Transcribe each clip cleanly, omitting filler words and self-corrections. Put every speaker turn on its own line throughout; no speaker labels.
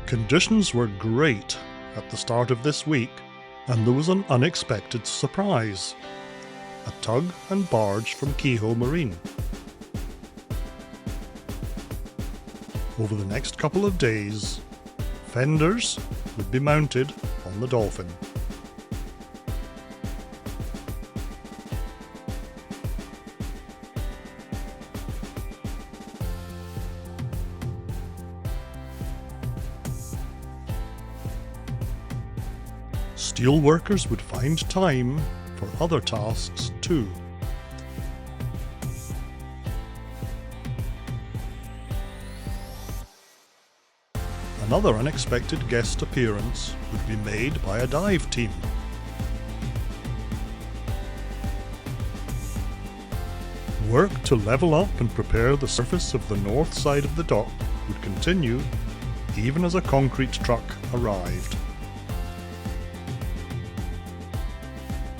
Conditions were great at the start of this week, and there was an unexpected surprise. A tug and barge from Kehoe Marine. Over the next couple of days, Fenders would be mounted on the Dolphin. Steelworkers would find time for other tasks too. Another unexpected guest appearance would be made by a dive team. Work to level up and prepare the surface of the north side of the dock would continue even as a concrete truck arrived.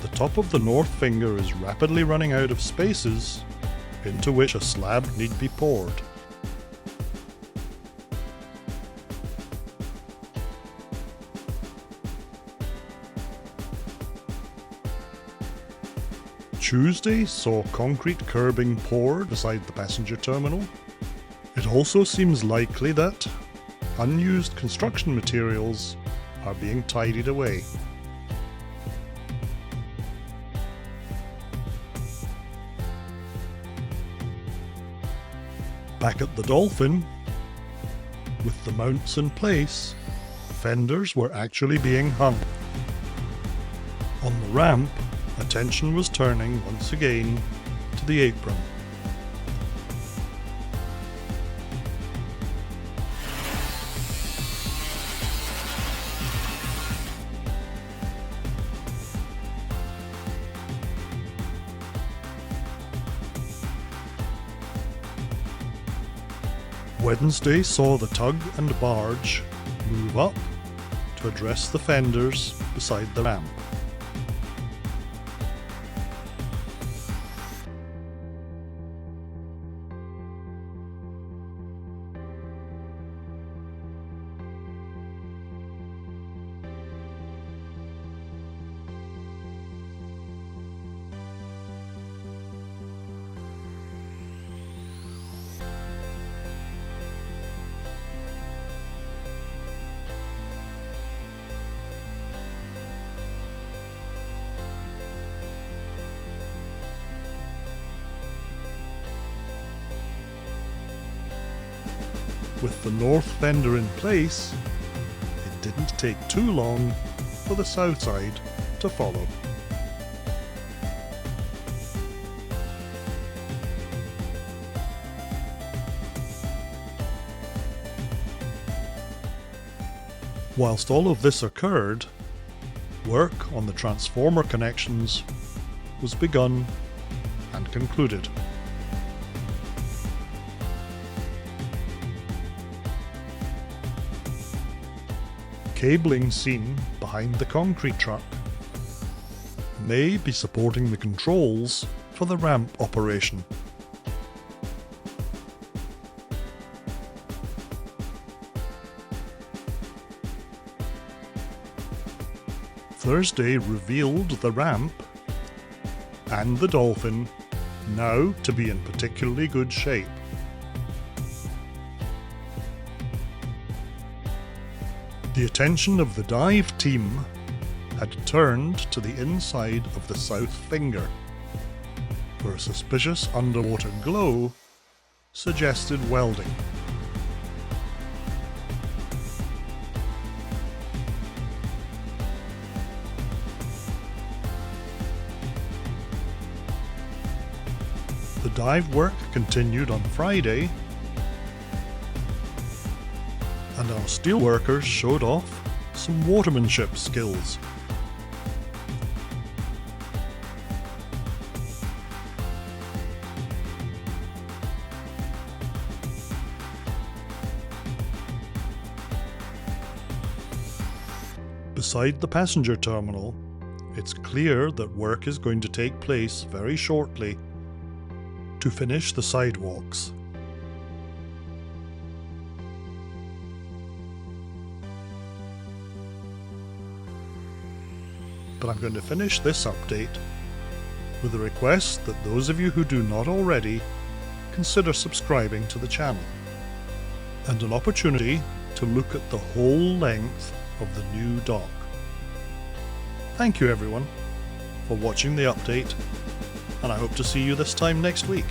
The top of the north finger is rapidly running out of spaces into which a slab need be poured. Tuesday saw concrete curbing poured beside the passenger terminal. It also seems likely that unused construction materials are being tidied away. Back at the Dolphin, with the mounts in place, fenders were actually being hung. On the ramp, attention was turning once again to the apron. Wednesday saw the tug and barge move up to address the fenders beside the ramp. With the north fender in place, it didn't take too long for the south side to follow. Whilst all of this occurred, work on the transformer connections was begun and concluded. Cabling seen behind the concrete truck may be supporting the controls for the ramp operation. Thursday revealed the ramp and the Dolphin now to be in particularly good shape. The attention of the dive team had turned to the inside of the south finger, where a suspicious underwater glow suggested welding. The dive work continued on Friday, and our steelworkers showed off some watermanship skills. Beside the passenger terminal, it's clear that work is going to take place very shortly to finish the sidewalks. But I'm going to finish this update with a request that those of you who do not already consider subscribing to the channel, and an opportunity to look at the whole length of the new dock. Thank you everyone for watching the update, and I hope to see you this time next week.